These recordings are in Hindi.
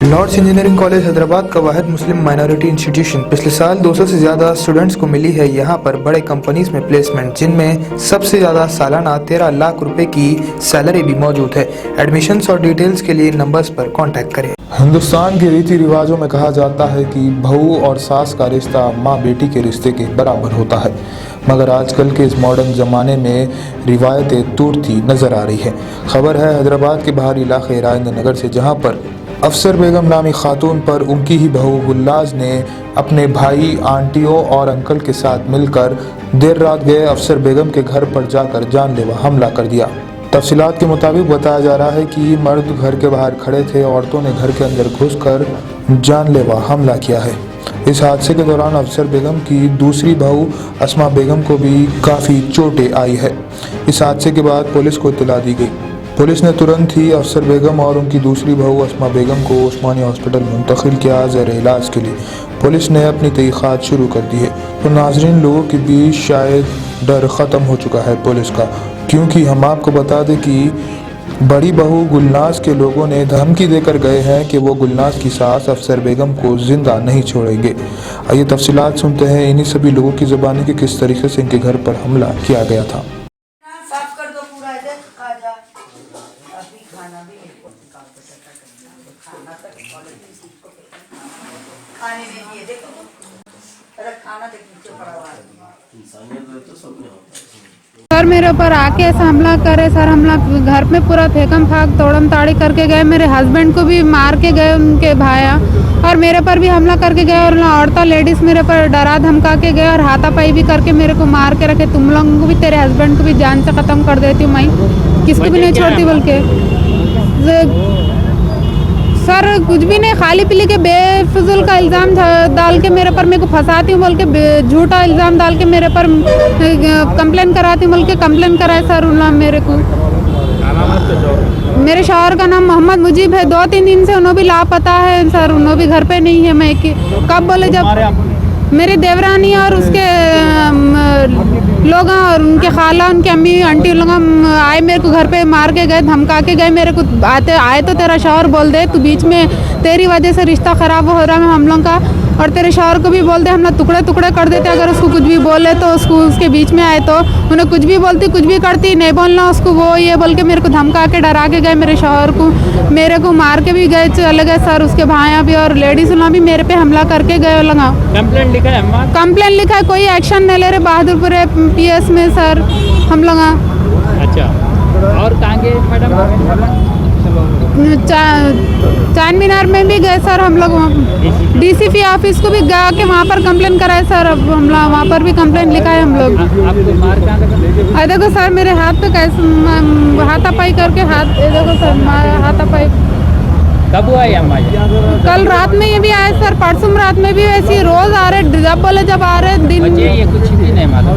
लॉर्ड्स इंजीनियरिंग कॉलेज हैदराबाद का वाहिद मुस्लिम माइनॉरिटी इंस्टीट्यूशन। पिछले साल 200 से ज़्यादा स्टूडेंट्स को मिली है यहाँ पर बड़े कंपनीज में प्लेसमेंट, जिनमें सबसे ज़्यादा सालाना 13 लाख रुपए की सैलरी भी मौजूद है। एडमिशन्स और डिटेल्स के लिए नंबर्स पर कॉन्टैक्ट करें। हिंदुस्तान के रीति रिवाजों में कहा जाता है कि बहू और सास का रिश्ता माँ बेटी के रिश्ते के बराबर होता है, मगर आजकल के इस मॉडर्न ज़माने में रिवायतें टूटती नज़र आ रही है। खबर है हैदराबाद के बाहरी इलाके राजेंद्र नगर से, जहाँ पर अफसर बेगम नामी खातून पर उनकी ही बहू गुलनाज ने अपने भाई, आंटियों और अंकल के साथ मिलकर देर रात गए अफसर बेगम के घर पर जाकर जानलेवा हमला कर दिया। तफसीलात के मुताबिक बताया जा रहा है कि मर्द घर के बाहर खड़े थे, औरतों ने घर के अंदर घुसकर जानलेवा हमला किया है। इस हादसे के दौरान अफसर बेगम की दूसरी बहू अस्मा बेगम को भी काफ़ी चोटें आई है। इस हादसे के बाद पुलिस को इत्तला दी गई। पुलिस ने तुरंत ही अफसर बेगम और उनकी दूसरी बहू अस्मा बेगम को उस्मानिया हॉस्पिटल मुंतकिल किया ज़ेर इलाज के लिए। पुलिस ने अपनी तहक़ीक़ात शुरू कर दी है। तो नाज़रीन, लोगों के बीच शायद डर ख़त्म हो चुका है पुलिस का, क्योंकि हम आपको बता दें कि बड़ी बहू गुलनाज के लोगों ने धमकी देकर गए हैं कि वो गुलनाज की सास अफसर बेगम को ज़िंदा नहीं छोड़ेंगे। आइए तफसीलात सुनते हैं इन्हीं सभी लोगों की ज़बानी कि किस तरीके से इनके घर पर हमला किया गया था। खाने में दिए देखो, अरे खाना देख नीचे पड़ा हुआ है। सर मेरे ऊपर आके ऐसा हमला करे सर, हमला घर में पूरा फेंकम फाक तोड़म ताड़ी करके गए। मेरे हस्बैंड को भी मार के गए उनके भाया, और मेरे पर भी हमला करके गए। और औरतें लेडीज मेरे पर डरा धमका के गए और हाथापाई भी करके मेरे को मार के रखे। तुम लोगों को भी, तेरे हस्बैंड को भी जान से ख़त्म कर देती हूँ, मैं किसको भी नहीं छोड़ती बोल के। सर कुछ भी नहीं, खाली पीली के बेफजूल का इल्ज़ाम डाल के मेरे पर मेरे को फंसाती हूँ बोल के, झूठा इल्ज़ाम डाल के मेरे पर कंप्लेन कराती हूँ बोल के कंप्लेन कराए सर उन्होंने मेरे को। मेरे शौहर का नाम मोहम्मद मुजीब है। 2-3 दिन से उन्होंने भी लापता है सर, उन्होंने भी घर पे नहीं है। मैं कब बोले, जब मेरी देवरानी और उसके लोग और उनके खाला, उनके अम्मी आंटी लोग आए मेरे को घर पे मार के गए, धमका के गए मेरे को। आए तो तेरा शौहर बोल दे तू बीच में, तेरी वजह से रिश्ता ख़राब हो रहा है हम लोग का, और तेरे शौहर को भी बोल दे हम लोग टुकड़े टुकड़े कर देते अगर उसको कुछ भी बोले तो। उसके बीच में आए तो उन्हें कुछ भी बोलती, कुछ भी करती, नहीं बोलना उसको, वो ये बोल के मेरे को धमका के डरा के गए। मेरे शौहर को मेरे को मार के भी गए, चले गए सर। उसके भाइयाँ भी और लेडीज लोग भी मेरे पे हमला करके गए। लगा कंप्लेंट लिखा है? कंप्लेंट लिखा है, कोई एक्शन नहीं ले रहे। बहादुरपुर PS में सर हम लोग। अच्छा, और कहाँ गए मैडम? चांद मीनार में भी गए सर हम लोग। DCP ऑफिस को भी गा के वहाँ पर कंप्लेन कराए सर। अब हम लोग वहाँ पर भी कंप्लेन लिखा है हम लोग। आपको मार कहाँ लगा? देखो सर मेरे हाथ पे कैसे हाथापाई करके देखो सर हाथापाई। कब हुआ ये अम्मा जी? कल रात में ये भी आए सर, परसों रात में भी ऐसे रोज आ रहे, जब बोले जब आ रहे दिन। ये कुछ भी नहीं मालूम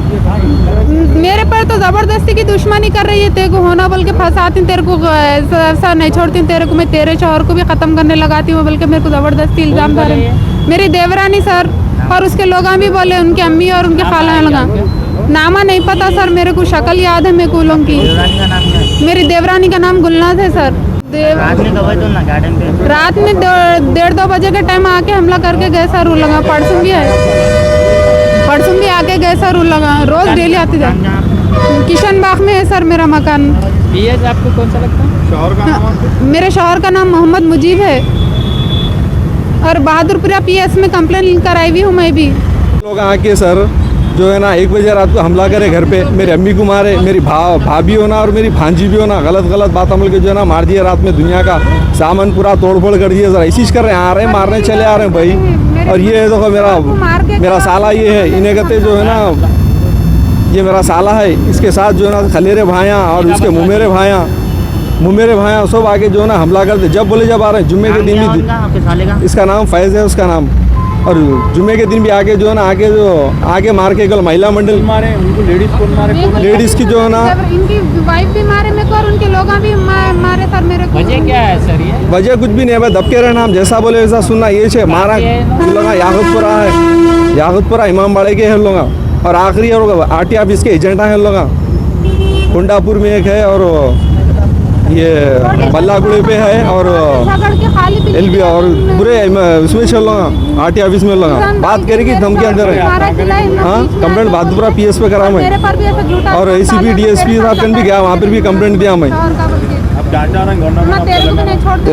मेरे पर तो जबरदस्ती की दुश्मनी कर रही है, तेरे को होना बोल के फंसाती, तेरे को ऐसा नहीं छोड़ती, तेरे को मैं तेरे शौहर को भी खत्म करने लगाती हूँ बोल के मेरे को जबरदस्ती इल्जाम डाल रहे हैं। मेरी देवरानी सर और उसके लोग भी बोले, उनके अम्मी और उनके खाला लगा। नामा नहीं पता सर, मेरे को शक्ल याद है मेरे को लोगों की। मेरी देवरानी का नाम गुलनाज है सर। रात में कब तो ना गार्डन पे? रात में 1:30-2 बजे के टाइम आके हमला करके गए सर। वो लगा परसों भी है, परसों भी आके गए सर। वो लगा रोज डेली आते जाए। किशन बाग में है सर मेरा मकान। PS आपको कौन सा लगता है? शौहर का नाम? मेरे शौहर का नाम मोहम्मद मुजीब है, और बहादुरपुरा PS में कंप्लेन कराई हुई हूँ मैं भी। लोग आके सर जो है ना 1 बजे रात को हमला करे घर पे, मेरी अम्मी को मारे, मेरी भाभी होना और मेरी भांजी भी होना, गलत बात अमल के जो है ना मार दिया। रात में दुनिया का सामान पूरा तोड़फोड़ कर दिया सर। ऐसी कर रहे हैं, आ रहे हैं मारने चले आ रहे हैं भाई। और ये देखो मेरा साला ये है, इन्हें कहते जो है ना, ये मेरा साला है, इसके साथ जो है ना खलेरे भाया और इसके मुमेरे भाया सब आके जो है ना हमला करते। जब बोले जब आ रहे हैं, जुम्मे के दिन भी, इसका नाम फैज़ है उसका नाम, और जुम्मे के दिन भी आके जो है ना आके मार के कल महिला मंडल मारे उनको। लेडीज कौन मारे? लेडीज की जो है ना, इनकी वाइफ भी मारे मेरे को और उनके लोग भी मारे सर मेरे को। वजह क्या है सर? ये वजह कुछ भी नहीं है, दबके रहे नाम जैसा बोले वैसा सुनना। ये छे मारा लोग याकुतपुरा है, याकुतपुरा इमाम बाड़े के हैं लोग, और आखिरी और RT ऑफिस के एजेंट हैं लोग। कुंडापुर में एक है और ये बल्लागुड़े पे है और एलबी और पूरे उसमें चल रहा आरटी ऑफिस में लगा बात करेगी धमकी अंदर है। हाँ कंप्लेंट बहादुरपुरा पीएस पे करा मैं और एसीपी डीएसपी साहब कन भी गया, वहाँ पर भी कंप्लेंट दिया मैं।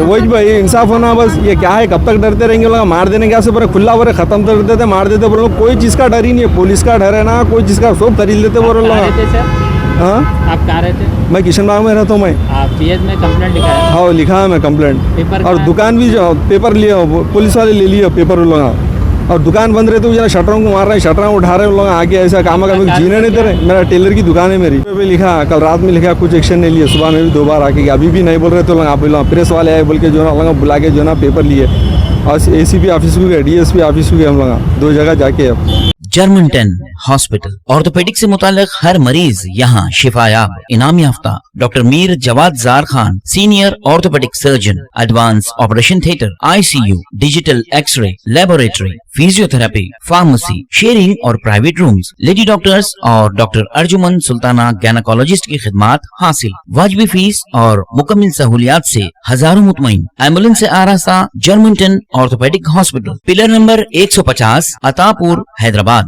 वही भाई इंसाफ होना बस, ये क्या है, कब तक डरते रहेंगे लोग, मार देने क्या से पूरा खुला पूरे खत्म कर देते मार देते बोलो, कोई चीज़ का डर ही नहीं है, पुलिस का डर है ना कोई चीज़ का, सब खरीद लेते बोलो लोग। हाँ आप कहाँ रहते? मैं किशन बाग में रहता हूँ मैं। आप पीएस में कंप्लेंट लिखा है? हाँ लिखा है मैं कंप्लेंट, पेपर और दुकान भी जो पेपर लिया पुलिस वाले ले लिया पेपर लोग, और दुकान बंद रहते हुए शटरों को मार रहे हैं, शटरों उठा रहे हैं लोग आगे, ऐसा काम का जीने नहीं दे रहे। मेरा टेलर की दुकान है मेरी पे लिखा, कल रात में लिखा, कुछ एक्शन नहीं लिया, सुबह में भी 2 बार आके अभी भी नहीं बोल रहे तो लोग आप प्रेस वाले आए बोल के जो ना बुला के जो ना पेपर लिए, और एसीपी ऑफिस भी गए, डीएसपी ऑफिस भी गए, हम लोग 2 जगह जाके। अब जर्मनटन हॉस्पिटल ऑर्थोपेडिक से मुताल्लिक हर मरीज यहाँ शिफायाब। इनाम याफ्ता doctor Mir Jawad Jar Khan, senior orthopedic surgeon, advance operation theatre, ICU, digital X-ray, laboratory, physiotherapy, pharmacy, sharing और प्राइवेट रूम्स, लेडी डॉक्टर्स और डॉक्टर अर्जुमन सुल्ताना गैनाकोलॉजिस्ट की खिदमात हासिल। वाजबी फीस और मुकम्मल सहूलियात से हजारों मुतमईन। एम्बुलेंस से आरास्ता Germanton orthopedic hospital, pillar number 150, Attapur, Hyderabad.